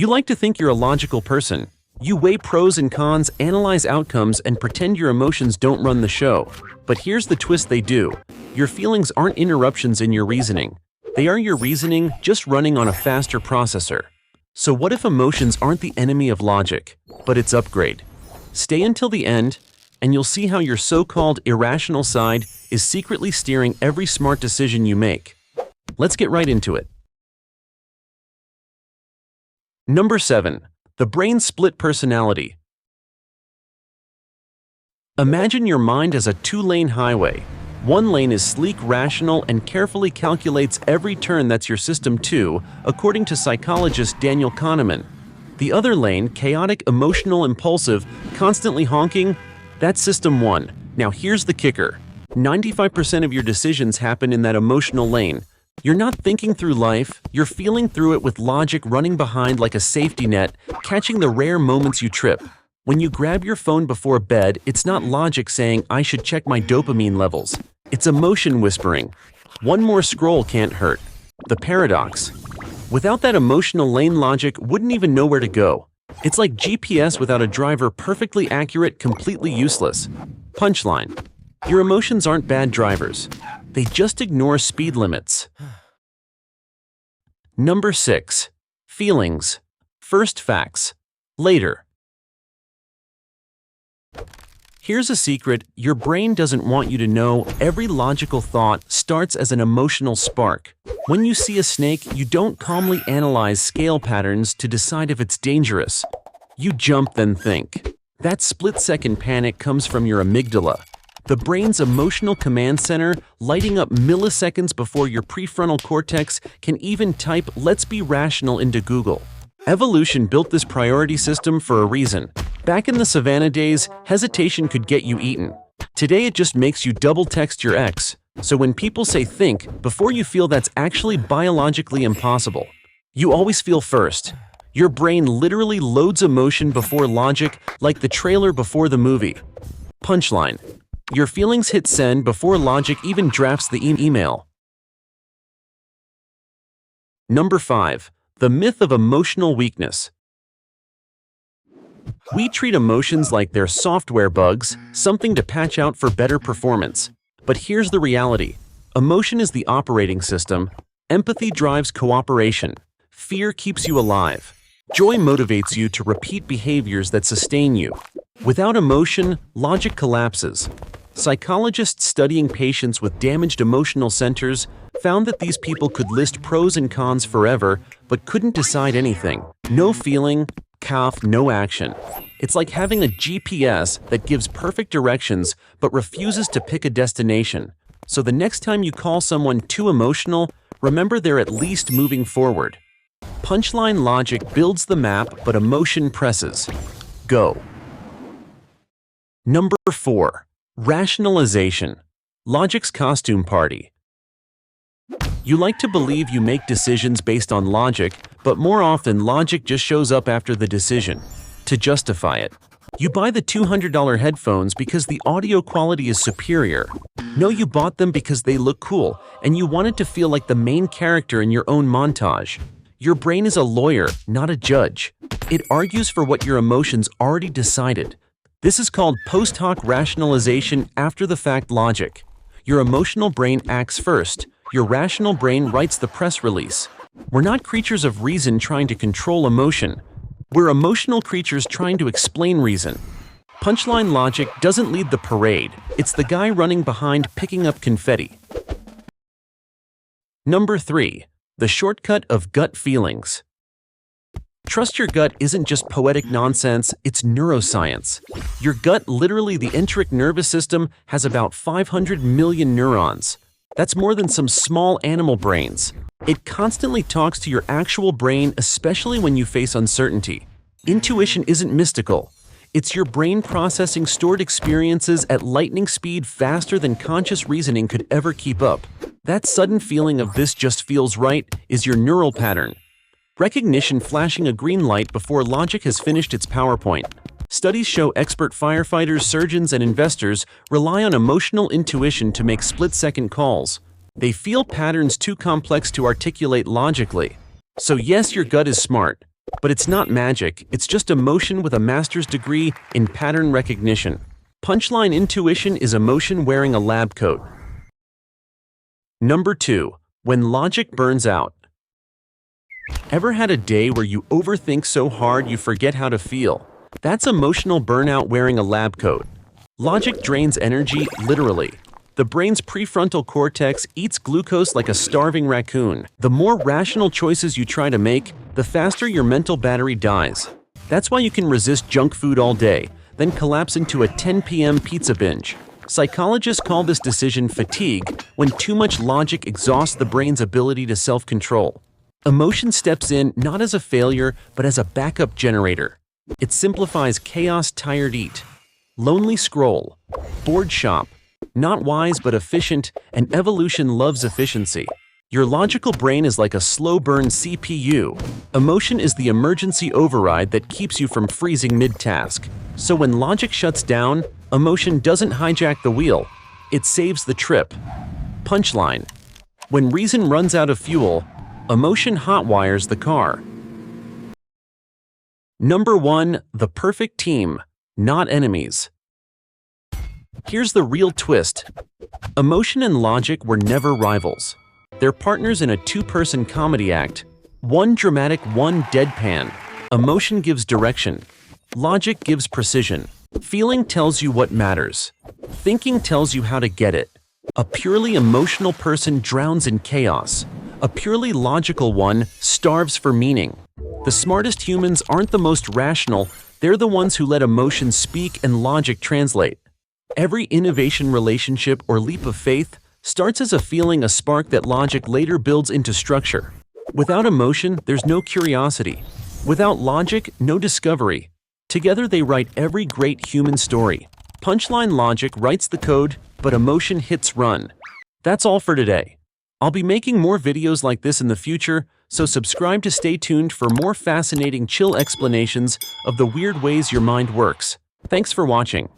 You like to think you're a logical person. You weigh pros and cons, analyze outcomes, and pretend your emotions don't run the show. But here's the twist: they do. Your feelings aren't interruptions in your reasoning. They are your reasoning, just running on a faster processor. So what if emotions aren't the enemy of logic, but its upgrade? Stay until the end, and you'll see how your so-called irrational side is secretly steering every smart decision you make. Let's get right into it. Number 7. The brain split personality. Imagine your mind as a two-lane highway. One lane is sleek, rational, and carefully calculates every turn. That's your System 2, according to psychologist Daniel Kahneman. The other lane, chaotic, emotional, impulsive, constantly honking, that's System 1. Now here's the kicker. 95% of your decisions happen in that emotional lane. You're not thinking through life, you're feeling through it with logic running behind like a safety net, catching the rare moments you trip. When you grab your phone before bed, it's not logic saying, "I should check my dopamine levels." It's emotion whispering, "One more scroll can't hurt." The paradox. Without that emotional lane, logic wouldn't even know where to go. It's like GPS without a driver, perfectly accurate, completely useless. Punchline. Your emotions aren't bad drivers. They just ignore speed limits. Number 6. Feelings. First facts. Later. Here's a secret your brain doesn't want you to know. Every logical thought starts as an emotional spark. When you see a snake, you don't calmly analyze scale patterns to decide if it's dangerous. You jump, then think. That split-second panic comes from your amygdala, the brain's emotional command center, lighting up milliseconds before your prefrontal cortex can even type "let's be rational" into Google. Evolution built this priority system for a reason. Back in the savannah days, hesitation could get you eaten. Today it just makes you double text your ex. So when people say think before you feel, that's actually biologically impossible. You always feel first. Your brain literally loads emotion before logic, like the trailer before the movie. Punchline. Your feelings hit send before logic even drafts the email. Number 5. The myth of emotional weakness. We treat emotions like they're software bugs, something to patch out for better performance. But here's the reality. Emotion is the operating system. Empathy drives cooperation. Fear keeps you alive. Joy motivates you to repeat behaviors that sustain you. Without emotion, logic collapses. Psychologists studying patients with damaged emotional centers found that these people could list pros and cons forever, but couldn't decide anything. No feeling, cough, no action. It's like having a GPS that gives perfect directions but refuses to pick a destination. So the next time you call someone too emotional, remember they're at least moving forward. Punchline. Logic builds the map, but emotion presses. Go. Number 4. Rationalization. Logic's costume party. You like to believe you make decisions based on logic, but more often logic just shows up after the decision, to justify it. You buy the $200 headphones because the audio quality is superior. No, you bought them because they look cool, and you wanted to feel like the main character in your own montage. Your brain is a lawyer, not a judge. It argues for what your emotions already decided. This is called post hoc rationalization, after-the-fact logic. Your emotional brain acts first. Your rational brain writes the press release. We're not creatures of reason trying to control emotion. We're emotional creatures trying to explain reason. Punchline. Logic doesn't lead the parade. It's the guy running behind picking up confetti. Number 3. The shortcut of gut feelings. Trust your gut isn't just poetic nonsense, it's neuroscience. Your gut, literally the enteric nervous system, has about 500 million neurons. That's more than some small animal brains. It constantly talks to your actual brain, especially when you face uncertainty. Intuition isn't mystical. It's your brain processing stored experiences at lightning speed, faster than conscious reasoning could ever keep up. That sudden feeling of "this just feels right" is your neural pattern. Recognition flashing a green light before logic has finished its PowerPoint. Studies show expert firefighters, surgeons, and investors rely on emotional intuition to make split-second calls. They feel patterns too complex to articulate logically. So yes, your gut is smart, But it's not magic, it's just emotion with a master's degree in pattern recognition. Punchline: intuition is emotion wearing a lab coat. Number 2. When logic burns out. Ever had a day where you overthink so hard you forget how to feel? That's emotional burnout wearing a lab coat. Logic drains energy, literally. The brain's prefrontal cortex eats glucose like a starving raccoon. The more rational choices you try to make, the faster your mental battery dies. That's why you can resist junk food all day, then collapse into a 10 p.m. pizza binge. Psychologists call this decision fatigue, when too much logic exhausts the brain's ability to self-control. Emotion steps in not as a failure, but as a backup generator. It simplifies chaos: tired eat, lonely scroll, bored shop. Not wise but efficient, and evolution loves efficiency. Your logical brain is like a slow-burn CPU. Emotion is the emergency override that keeps you from freezing mid-task. So when logic shuts down, emotion doesn't hijack the wheel, it saves the trip. Punchline: when reason runs out of fuel, emotion hotwires the car. Number 1. The perfect team, not enemies. Here's the real twist. Emotion and logic were never rivals. They're partners in a two-person comedy act. One dramatic, one deadpan. Emotion gives direction. Logic gives precision. Feeling tells you what matters. Thinking tells you how to get it. A purely emotional person drowns in chaos. A purely logical one starves for meaning. The smartest humans aren't the most rational, they're the ones who let emotion speak and logic translate. Every innovation, relationship, or leap of faith starts as a feeling, a spark that logic later builds into structure. Without emotion, there's no curiosity. Without logic, no discovery. Together they write every great human story. Punchline: logic writes the code, but emotion hits run. That's all for today. I'll be making more videos like this in the future, so subscribe to stay tuned for more fascinating, chill explanations of the weird ways your mind works. Thanks for watching.